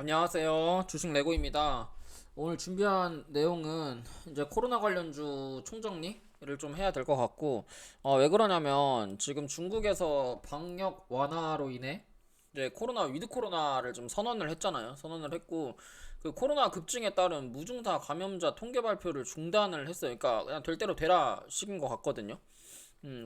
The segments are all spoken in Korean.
안녕하세요. 주식 레고입니다. 오늘 준비한 내용은 이제 코로나 관련주 총정리를 좀 해야 될 것 같고, 왜 그러냐면 지금 중국에서 방역 완화로 인해 이제 코로나 위드 코로나를 좀 선언을 했잖아요. 선언을 했고, 그 코로나 급증에 따른 무증사 감염자 통계 발표를 중단을 했어요. 그러니까 그냥 될 대로 되라 식인 것 같거든요.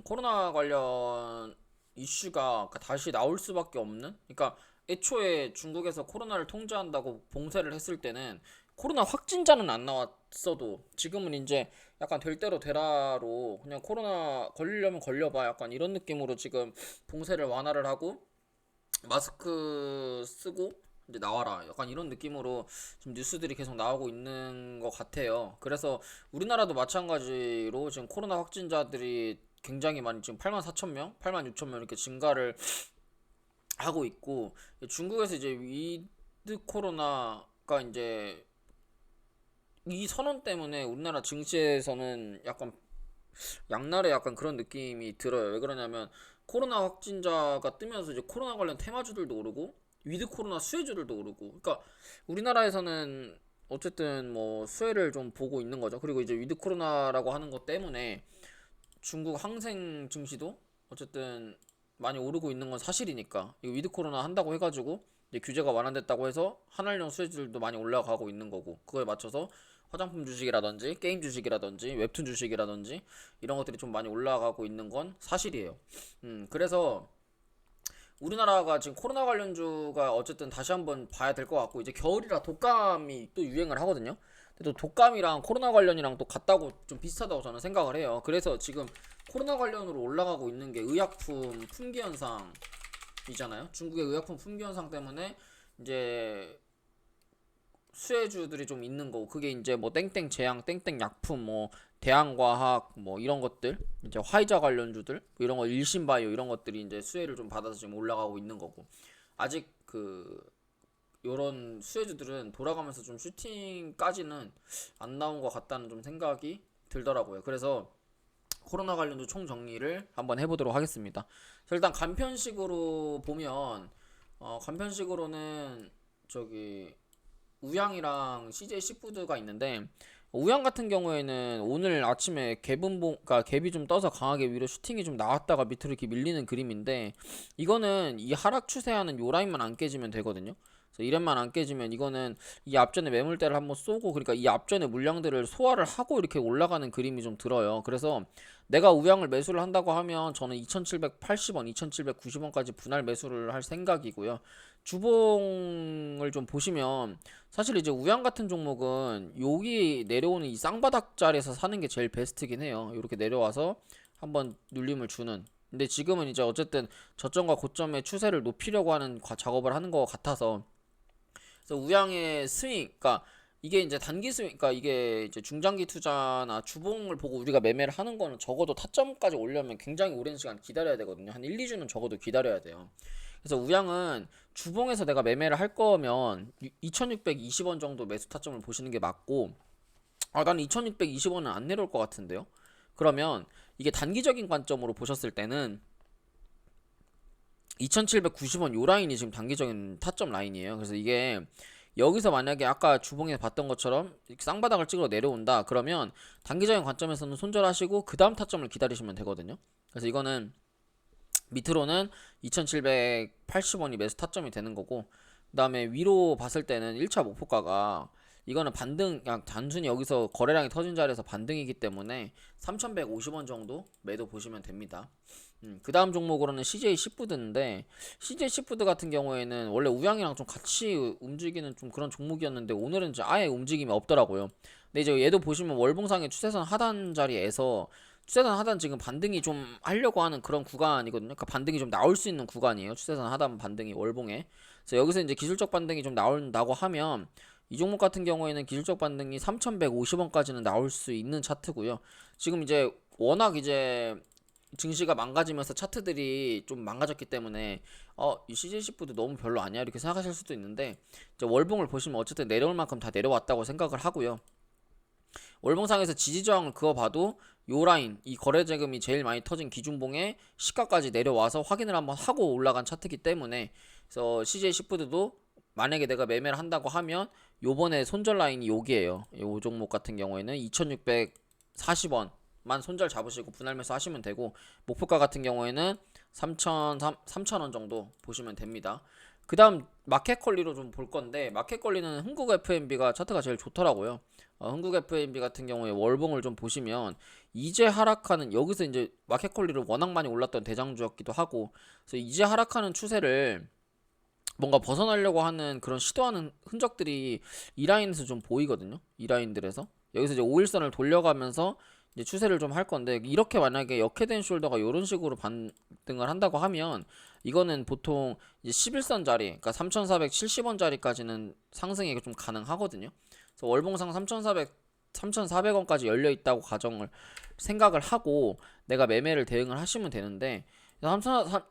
코로나 관련 이슈가 다시 나올 수밖에 없는? 그러니까 애초에 중국에서 코로나를 통제한다고 봉쇄를 했을 때는 코로나 확진자는 안 나왔어도 지금은 이제 약간 될 대로 되라로 그냥 코로나 걸리려면 걸려봐 약간 이런 느낌으로 지금 봉쇄를 완화를 하고 마스크 쓰고 이제 나와라 약간 이런 느낌으로 지금 뉴스들이 계속 나오고 있는 것 같아요. 그래서 우리나라도 마찬가지로 지금 코로나 확진자들이 굉장히 많이 지금 8만 4천 명, 8만 6천 명 이렇게 증가를 하고 있고 중국에서 이제 위드 코로나가 이제 이 선언 때문에 우리나라 증시에서는 약간 양날의 약간 그런 느낌이 들어요. 왜 그러냐면 코로나 확진자가 뜨면서 이제 코로나 관련 테마주들도 오르고 위드 코로나 수혜주들도 오르고. 그러니까 우리나라에서는 어쨌든 뭐 수혜를 좀 보고 있는 거죠. 그리고 이제 위드 코로나라고 하는 것 때문에 중국 항생 증시도 어쨌든 많이 오르고 있는 건 사실이니까 이거 위드 코로나 한다고 해가지고 이제 규제가 완화됐다고 해서 한알령 수혜주들도 많이 올라가고 있는 거고 그거에 맞춰서 화장품 주식이라든지 게임 주식이라든지 웹툰 주식이라든지 이런 것들이 좀 많이 올라가고 있는 건 사실이에요. 그래서 우리나라가 지금 코로나 관련주가 어쨌든 다시 한번 봐야 될 것 같고 이제 겨울이라 독감이 또 유행을 하거든요. 근데 또 독감이랑 코로나 관련이랑 또 같다고 좀 비슷하다고 저는 생각을 해요. 그래서 지금 코로나 관련으로 올라가고 있는 게 의약품 품귀 현상이잖아요. 중국의 의약품 품귀 현상 때문에 이제 수혜주들이 좀 있는 거고 그게 이제 뭐 땡땡 제약, 땡땡 약품, 뭐 대한과학 뭐 이런 것들 이제 화이자 관련주들 뭐 이런 거 일신바이오 이런 것들이 이제 수혜를 좀 받아서 지금 올라가고 있는 거고 아직 그 요런 수혜주들은 돌아가면서 좀 슈팅까지는 안 나온 것 같다는 좀 생각이 들더라고요. 그래서 코로나 관련주 총 정리를 한번 해보도록 하겠습니다. 그래서 일단 간편식으로 보면 간편식으로는 저기 우양이랑 CJ 시푸드가 있는데 우양 같은 경우에는 오늘 아침에 그러니까 갭이 좀 떠서 강하게 위로 슈팅이 좀 나왔다가 밑으로 이렇게 밀리는 그림인데 이거는 이 하락 추세하는 요 라인만 안 깨지면 되거든요. 그래서 이런만 안 깨지면 이거는 이 앞전에 매물대를 한번 쏘고 그러니까 이 앞전에 물량들을 소화를 하고 이렇게 올라가는 그림이 좀 들어요. 그래서 내가 우양을 매수를 한다고 하면 저는 2780원, 2790원까지 분할 매수를 할 생각이고요. 주봉을 좀 보시면 사실 이제 우양 같은 종목은 여기 내려오는 이 쌍바닥 자리에서 사는 게 제일 베스트긴 해요. 이렇게 내려와서 한번 눌림을 주는. 근데 지금은 이제 어쨌든 저점과 고점의 추세를 높이려고 하는 작업을 하는 것 같아서 그래서 우양의 스윙, 그러니까 이게 이제 단기 스윙, 그러니까 이게 이제 중장기 투자나 주봉을 보고 우리가 매매를 하는 거는 적어도 타점까지 오려면 굉장히 오랜 시간 기다려야 되거든요. 한 1, 2주는 적어도 기다려야 돼요. 그래서 우양은 주봉에서 내가 매매를 할 거면 2620원 정도 매수 타점을 보시는 게 맞고 나는 2620원은 안 내려올 것 같은데요. 그러면 이게 단기적인 관점으로 보셨을 때는 2790원 요 라인이 지금 단기적인 타점 라인이에요. 그래서 이게 여기서 만약에 아까 주봉에서 봤던 것처럼 쌍바닥을 찍어 내려온다 그러면 단기적인 관점에서는 손절하시고 그 다음 타점을 기다리시면 되거든요. 그래서 이거는 밑으로는 2780원이 매수 타점이 되는 거고 그 다음에 위로 봤을 때는 1차 목표가가 이거는 반등 그냥 단순히 여기서 거래량이 터진 자리에서 반등이기 때문에 3150원 정도 매도 보시면 됩니다. 그 다음 종목으로는 CJ 시푸드인데 CJ 시푸드 같은 경우에는 원래 우양이랑 좀 같이 움직이는 좀 그런 종목이었는데 오늘은 이제 아예 움직임이 없더라고요. 근데 이제 얘도 보시면 월봉상의 추세선 하단 자리에서 추세선 하단 지금 반등이 좀 하려고 하는 그런 구간이거든요. 그러니까 반등이 좀 나올 수 있는 구간이에요. 추세선 하단 반등이 월봉에. 그래서 여기서 이제 기술적 반등이 좀 나온다고 하면 이 종목 같은 경우에는 기술적 반등이 3,150원까지는 나올 수 있는 차트고요. 지금 이제 워낙 이제 증시가 망가지면서 차트들이 좀 망가졌기 때문에 이 CJC푸드 너무 별로 아니야 이렇게 생각하실 수도 있는데 이제 월봉을 보시면 어쨌든 내려올 만큼 다 내려왔다고 생각을 하고요. 월봉상에서 지지저항을 그어봐도 요 라인 이 거래대금이 제일 많이 터진 기준봉에 시가까지 내려와서 확인을 한번 하고 올라간 차트이기 때문에 그래서 CJ 시푸드도 만약에 내가 매매를 한다고 하면 요번에 손절 라인이 여기에요. 요 종목 같은 경우에는 2640원만 손절 잡으시고 분할 매수 하시면 되고, 목표가 같은 경우에는 3,000원 정도 보시면 됩니다. 그 다음 마켓 컬리로 좀 볼 건데, 마켓 컬리는 흥국 FMB가 차트가 제일 좋더라고요. 흥국 FMB 같은 경우에 월봉을 좀 보시면 이제 하락하는, 여기서 이제 마켓 컬리를 워낙 많이 올랐던 대장주였기도 하고, 그래서 이제 하락하는 추세를 뭔가 벗어나려고 하는 그런 시도하는 흔적들이 이 라인에서 좀 보이거든요. 이 라인들에서 여기서 이제 5일선을 돌려가면서 이제 추세를 좀 할 건데, 이렇게 만약에 역헤드앤 숄더가 이런 식으로 반등을 한다고 하면 이거는 보통 이제 11선 자리, 그러니까 3,470원 자리까지는 상승이 좀 가능하거든요. 그래서 월봉상 3,400원까지 열려 있다고 가정을 생각을 하고 내가 매매를 대응을 하시면 되는데,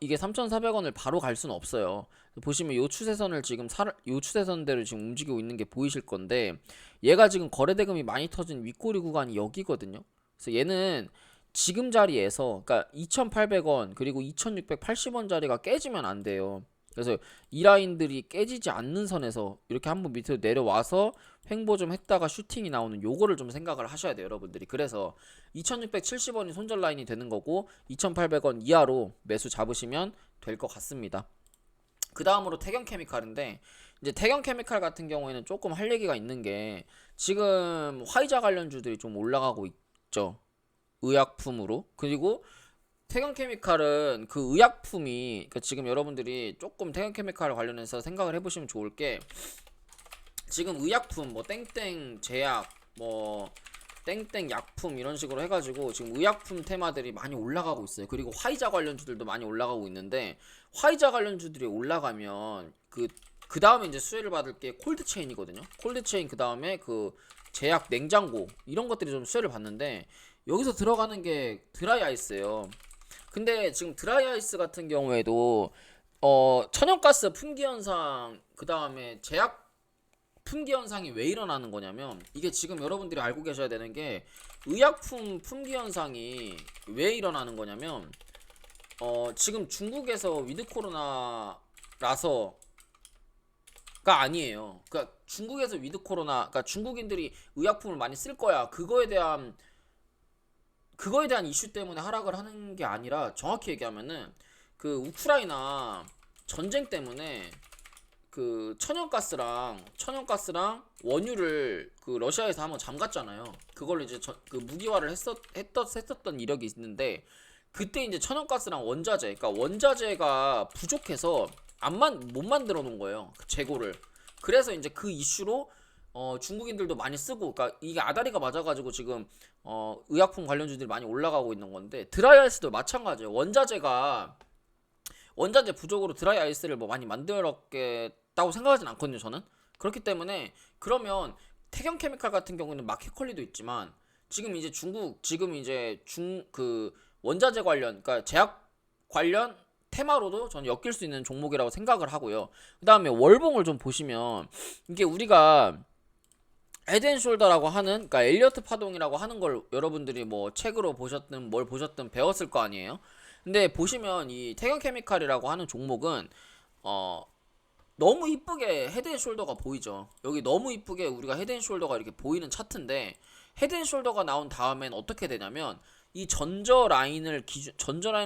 이게 3,400원을 바로 갈 수는 없어요. 보시면 요 추세선을 지금 요 추세선대로 지금 움직이고 있는 게 보이실 건데, 얘가 지금 거래대금이 많이 터진 윗꼬리 구간이 여기거든요. 그래서 얘는 지금 자리에서, 그러니까 2,800원 그리고 2,680원 자리가 깨지면 안 돼요. 그래서 이 라인들이 깨지지 않는 선에서 이렇게 한번 밑으로 내려와서 횡보 좀 했다가 슈팅이 나오는 요거를 좀 생각을 하셔야 돼요, 여러분들이. 그래서 2,670원이 손절 라인이 되는 거고 2,800원 이하로 매수 잡으시면 될 것 같습니다. 그 다음으로 태경케미칼인데, 이제 태경케미칼 같은 경우에는 조금 할 얘기가 있는 게, 지금 화이자 관련주들이 좀 올라가고 있죠, 의약품으로. 그리고 태경케미칼은 그 의약품이, 그러니까 지금 여러분들이 조금 태경케미칼 관련해서 생각을 해보시면 좋을 게, 지금 의약품 뭐 땡땡 제약 뭐 땡땡 약품 이런 식으로 해가지고 지금 의약품 테마들이 많이 올라가고 있어요. 그리고 화이자 관련주들도 많이 올라가고 있는데, 화이자 관련주들이 올라가면 그 다음에 이제 수혜를 받을 게 콜드체인이거든요. 콜드체인, 그 다음에 그 제약 냉장고 이런 것들이 좀 수혜를 받는데, 여기서 들어가는 게 드라이 아이스예요. 근데 지금 드라이 아이스 같은 경우에도 천연가스 품귀 현상, 그 다음에 제약 품귀 현상이 왜 일어나는 거냐면, 이게 지금 여러분들이 알고 계셔야 되는 게, 의약품 품귀 현상이 왜 일어나는 거냐면, 지금 중국에서 위드 코로나라서가 아니에요. 그러니까 중국에서 위드 코로나, 그러니까 중국인들이 의약품을 많이 쓸 거야, 그거에 대한 이슈 때문에 하락을 하는 게 아니라, 정확히 얘기하면은 그 우크라이나 전쟁 때문에 그 천연가스랑 원유를 그 러시아에서 한번 잠갔잖아요. 그걸로 이제 그 무기화를 했었던 이력이 있는데, 그때 이제 천연가스랑 원자재, 그러니까 원자재가 부족해서 못 만들어 놓은 거예요, 그 재고를. 그래서 이제 그 이슈로 중국인들도 많이 쓰고, 그러니까 이게 아다리가 맞아가지고 지금 의약품 관련주들이 많이 올라가고 있는 건데, 드라이아이스도 마찬가지예요. 원자재 부족으로 드라이 아이스를 뭐 많이 만들었겠다고 생각하진 않거든요, 저는. 그렇기 때문에, 그러면 태경케미칼 같은 경우는 마켓 컬리도 있지만, 지금 이제 그 원자재 관련, 그러니까 제약 관련 테마로도 저는 엮일 수 있는 종목이라고 생각을 하고요. 그 다음에 월봉을 좀 보시면, 이게 우리가 헤드앤숄더라고 하는, 그러니까 엘리어트 파동이라고 하는 걸 여러분들이 뭐 책으로 보셨든 뭘 보셨든 배웠을 거 아니에요. 근데 보시면 이 태경케미칼이라고 하는 종목은 너무 이쁘게 헤드앤숄더가 보이죠. 여기 너무 이쁘게 우리가 헤드앤숄더가 이렇게 보이는 차트인데, 헤드앤숄더가 나온 다음엔 어떻게 되냐면, 이 전저 라인을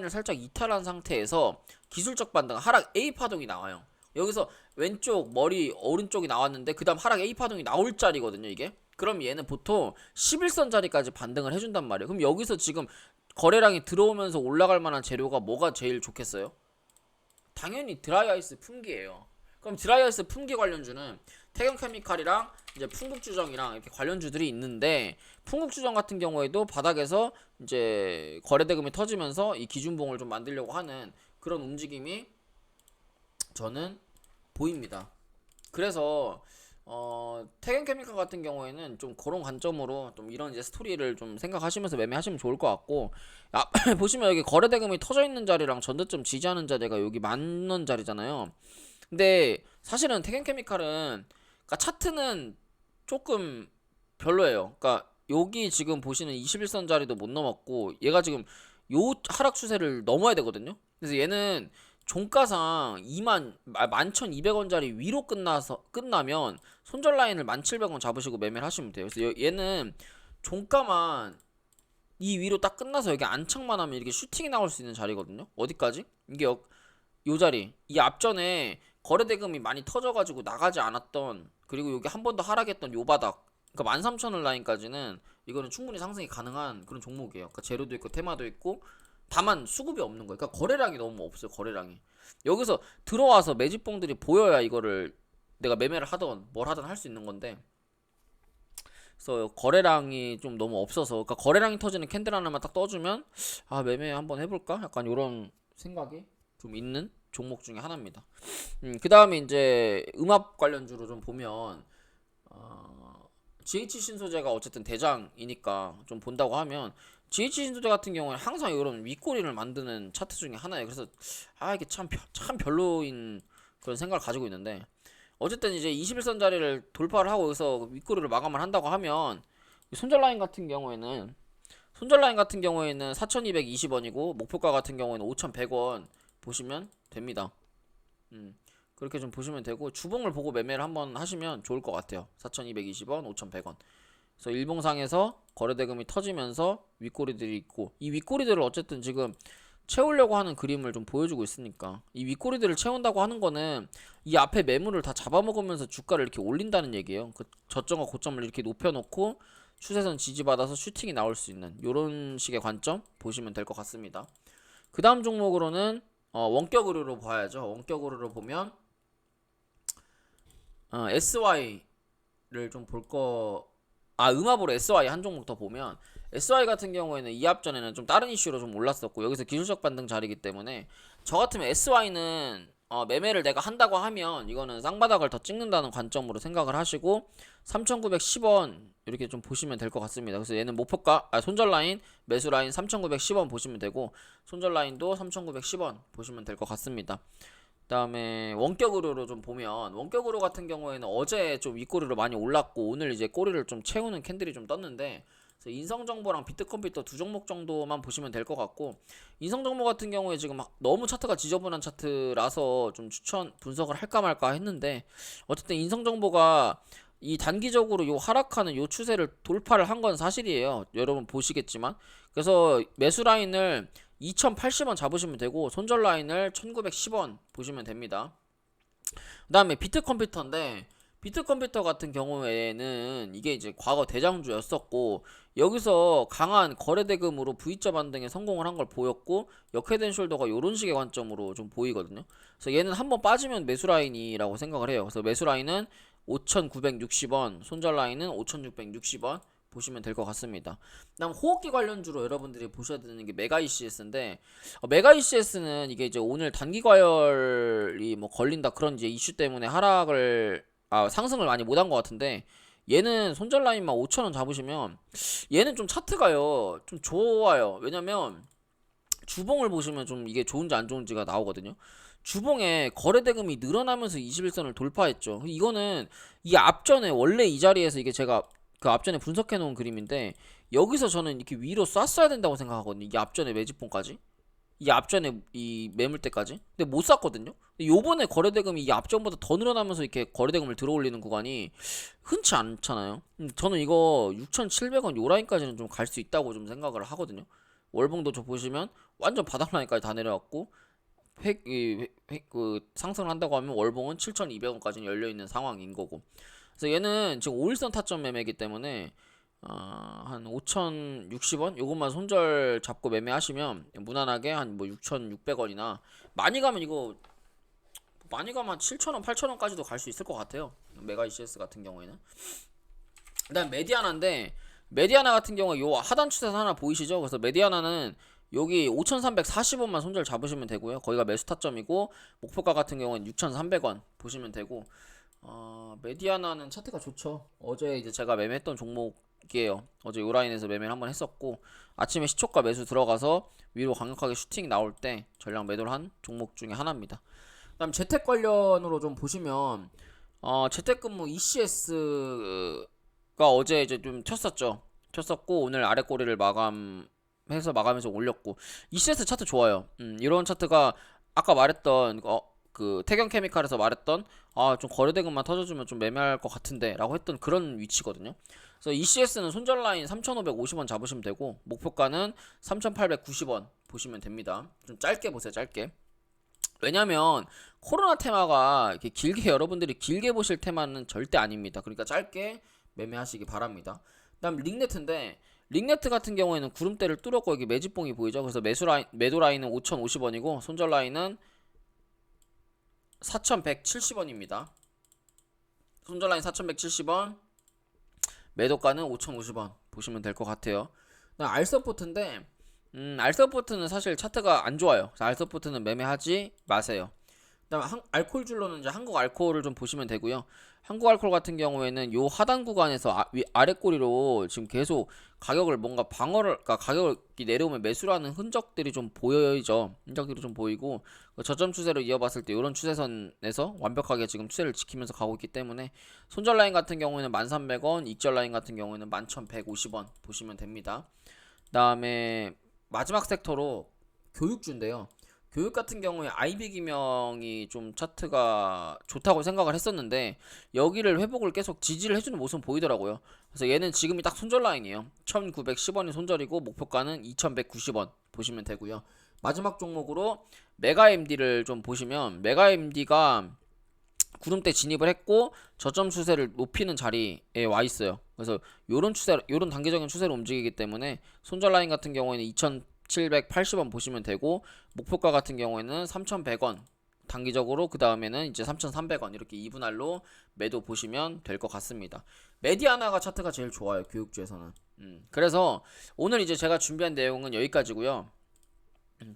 살짝 이탈한 상태에서 기술적 반등, 하락 A 파동이 나와요. 여기서 왼쪽 머리 오른쪽이 나왔는데, 그 다음 하락 A 파동이 나올 자리거든요, 이게. 그럼 얘는 보통 11선 자리까지 반등을 해준단 말이에요. 그럼 여기서 지금 거래량이 들어오면서 올라갈 만한 재료가 뭐가 제일 좋겠어요? 당연히 드라이아이스 품귀예요. 그럼 드라이아이스 품귀 관련주는 태경케미칼이랑 이제 풍국주정이랑 이렇게 관련주들이 있는데, 풍국주정 같은 경우에도 바닥에서 이제 거래대금이 터지면서 이 기준봉을 좀 만들려고 하는 그런 움직임이 저는 보입니다. 그래서 태경케미칼 같은 경우에는 좀 그런 관점으로 좀 이런 이제 스토리를 좀 생각하시면서 매매하시면 좋을 것 같고, 보시면 여기 거래대금이 터져 있는 자리랑 전저점 지지하는 자리가 여기 10,000원 자리잖아요. 근데 사실은 태경케미칼은, 그러니까 차트는 조금 별로예요. 그러니까 여기 지금 보시는 21선 자리도 못 넘었고, 얘가 지금 요 하락 추세를 넘어야 되거든요. 그래서 얘는 종가상 11,200원짜리 위로 끝나면 손절 라인을 1,700원 잡으시고 매매를 하시면 돼요. 그래서 얘는 종가만 이 위로 딱 끝나서 여기 안착만 하면 이렇게 슈팅이 나올 수 있는 자리거든요. 어디까지? 이게 요 자리. 이 앞전에 거래대금이 많이 터져가지고 나가지 않았던, 그리고 여기 한 번 더 하락했던 요 바닥, 그러니까 13,000원 라인까지는 이거는 충분히 상승이 가능한 그런 종목이에요. 그러니까 재료도 있고 테마도 있고, 다만 수급이 없는 거예요. 그러니까 거래량이 너무 없어요. 거래량이. 여기서 들어와서 매집봉들이 보여야 이거를 내가 매매를 하던 뭘 하든 할 수 있는 건데, 그래서 거래량이 좀 너무 없어서, 그러니까 거래량이 터지는 캔들 하나만 딱 떠주면 매매 한번 해볼까? 약간 이런 생각이 좀 있는 종목 중에 하나입니다. 그 다음에 이제 음압 관련주로 좀 보면 GH 신소재가 어쨌든 대장이니까 좀 본다고 하면, GH 신소재 같은 경우는 항상 이런 윗꼬리를 만드는 차트 중에 하나예요. 그래서 이게 참 별로인 그런 생각을 가지고 있는데, 어쨌든 이제 21선 자리를 돌파를 하고 여기서 윗꼬리를 마감을 한다고 하면, 손절 라인 같은 경우에는 4,220원이고 목표가 같은 경우에는 5,100원 보시면 됩니다. 그렇게 좀 보시면 되고, 주봉을 보고 매매를 한번 하시면 좋을 것 같아요. 4,220원, 5,100원. 그래서 일봉상에서 거래대금이 터지면서 윗꼬리들이 있고, 이 윗꼬리들을 어쨌든 지금 채우려고 하는 그림을 좀 보여주고 있으니까, 이 윗꼬리들을 채운다고 하는 거는 이 앞에 매물을 다 잡아먹으면서 주가를 이렇게 올린다는 얘기예요. 그 저점과 고점을 이렇게 높여놓고 추세선 지지받아서 슈팅이 나올 수 있는 이런 식의 관점 보시면 될 것 같습니다. 그 다음 종목으로는 원격 의료로 봐야죠. 원격 의료로 보면 SY를 좀 음압으로 SY 한 종목 더 보면, SY 같은 경우에는 이 앞전에는 좀 다른 이슈로 좀 올랐었고, 여기서 기술적 반등 자리이기 때문에 저 같으면 SY는 매매를 내가 한다고 하면 이거는 쌍바닥을 더 찍는다는 관점으로 생각을 하시고 3,910원 이렇게 좀 보시면 될 것 같습니다. 그래서 얘는 목표가 손절 라인, 매수 라인 3,910원 보시면 되고, 손절 라인도 3,910원 보시면 될 것 같습니다. 그 다음에 원격 의료로 좀 보면, 원격 의료 같은 경우에는 어제 좀 윗꼬리로 많이 올랐고 오늘 이제 꼬리를 좀 채우는 캔들이 좀 떴는데, 그래서 인성정보랑 비트컴퓨터 두 종목 정도만 보시면 될 것 같고, 인성정보 같은 경우에 지금 너무 차트가 지저분한 차트라서 좀 추천 분석을 할까 말까 했는데, 어쨌든 인성정보가 이 단기적으로 요 하락하는 요 추세를 돌파를 한 건 사실이에요. 여러분 보시겠지만. 그래서 매수 라인을 2,080원 잡으시면 되고, 손절 라인을 1,910원 보시면 됩니다. 그 다음에 비트컴퓨터인데, 비트컴퓨터 같은 경우에는 이게 이제 과거 대장주였었고, 여기서 강한 거래대금으로 V자 반등에 성공을 한 걸 보였고, 역회된 숄더가 이런 식의 관점으로 좀 보이거든요. 그래서 얘는 한번 빠지면 매수 라인이라고 생각을 해요. 그래서 매수 라인은 5,960원, 손절 라인은 5,660원 보시면 될 것 같습니다. 그다음 호흡기 관련주로 여러분들이 보셔야 되는 게 메가 ECS인데, 메가 ECS는 이게 이제 오늘 단기 과열이 뭐 걸린다 그런 이제 이슈 때문에 상승을 많이 못한 것 같은데, 얘는 손절 라인만 5,000원 잡으시면 얘는 좀 차트가요 좀 좋아요. 왜냐면 주봉을 보시면 좀 이게 좋은지 안 좋은지가 나오거든요. 주봉에 거래대금이 늘어나면서 21선을 돌파했죠. 이거는 이 앞전에 원래 이 자리에서, 이게 제가 그 앞전에 분석해 놓은 그림인데, 여기서 저는 이렇게 위로 쐈어야 된다고 생각하거든요. 이 앞전에 매집봉까지, 이 앞전에 이 매물대까지. 근데 못 쐈거든요. 근데 요번에 거래대금이 이 앞전보다 더 늘어나면서 이렇게 거래대금을 들어올리는 구간이 흔치 않잖아요. 저는 이거 6,700원 요 라인까지는 좀 갈 수 있다고 좀 생각을 하거든요. 월봉도 저 보시면 완전 바닥 라인까지 다 내려왔고, 상승을 한다고 하면 월봉은 7,200원까지는 열려있는 상황인 거고. 그래서 얘는 지금 5일선 타점 매매이기 때문에 한 5,060원 요것만 손절 잡고 매매하시면 무난하게 한 뭐 6,600원이나, 많이 가면 7,000원, 8,000원까지도 갈 수 있을 것 같아요. 메가 ECS 같은 경우에는. 그다음 메디아나인데, 메디아나 같은 경우에 요 하단 추세선 하나 보이시죠? 그래서 메디아나는 여기 5,340원만 손절 잡으시면 되고요. 거기가 매수 타점이고, 목표가 같은 경우는 6,300원 보시면 되고, 메디아나는 차트가 좋죠. 어제 이제 제가 매매했던 종목이에요. 어제 요 라인에서 매매를 한번 했었고, 아침에 시초가 매수 들어가서 위로 강력하게 슈팅 나올 때 전량 매도를 한 종목 중에 하나입니다. 그다음 재택 관련으로 좀 보시면, 재택근무 ECS가 어제 이제 좀 쳤었고 오늘 아래 꼬리를 마감해서 올렸고, ECS 차트 좋아요. 이런 차트가 아까 말했던 그 태경 케미칼에서 말했던 좀 거래대금만 터져주면 좀 매매할 것 같은데 라고 했던 그런 위치거든요. 그래서 ECS는 손절 라인 3,550원 잡으시면 되고 목표가는 3,890원 보시면 됩니다. 좀 짧게 보세요, 짧게. 왜냐면 코로나 테마가 이렇게 길게 여러분들이 길게 보실 테마는 절대 아닙니다. 그러니까 짧게 매매하시기 바랍니다. 그다음 링네트인데 링네트 같은 경우에는 구름대를 뚫었고 여기 매집봉이 보이죠. 그래서 매도 라인은 5,050원이고 손절 라인은 4,170원입니다. 손절 라인 4,170원, 매도가는 5,050원 보시면 될 것 같아요. 알서포트인데 알서포트는 사실 차트가 안 좋아요. 그래서 알서포트는 매매하지 마세요. 그다음 알콜줄로는 이제 한국 알콜을 좀 보시면 되고요. 한국 알콜 같은 경우에는 요 하단 구간에서 아래 꼬리로 지금 계속 가격을 뭔가 그러니까 가격이 내려오면 매수라는 흔적들이 좀 보여요. 흔적들이 좀 보이고 저점 추세로 이어봤을 때 이런 추세선에서 완벽하게 지금 추세를 지키면서 가고 있기 때문에 손절 라인 같은 경우에는 1,300원, 익절 라인 같은 경우에는 11,150원 보시면 됩니다. 그다음에 마지막 섹터로 교육주인데요. 교육 같은 경우에 아이비 기명이 좀 차트가 좋다고 생각을 했었는데 여기를 회복을 계속 지지를 해주는 모습은 보이더라고요. 그래서 얘는 지금이 딱 손절 라인이에요. 1910원이 손절이고 목표가는 2190원 보시면 되고요. 마지막 종목으로 메가MD를 좀 보시면 메가MD가 구름대 진입을 했고 저점 추세를 높이는 자리에 와 있어요. 그래서 요런 단기적인 추세로 움직이기 때문에 손절 라인 같은 경우에는 2,780원 보시면 되고 목표가 같은 경우에는 3,100원 단기적으로 그 다음에는 이제 3,300원 이렇게 2분할로 매도 보시면 될 것 같습니다. 메디아나가 차트가 제일 좋아요, 교육주에서는. 그래서 오늘 이제 제가 준비한 내용은 여기까지고요.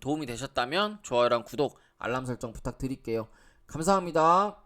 도움이 되셨다면 좋아요랑 구독, 알람 설정 부탁드릴게요. 감사합니다.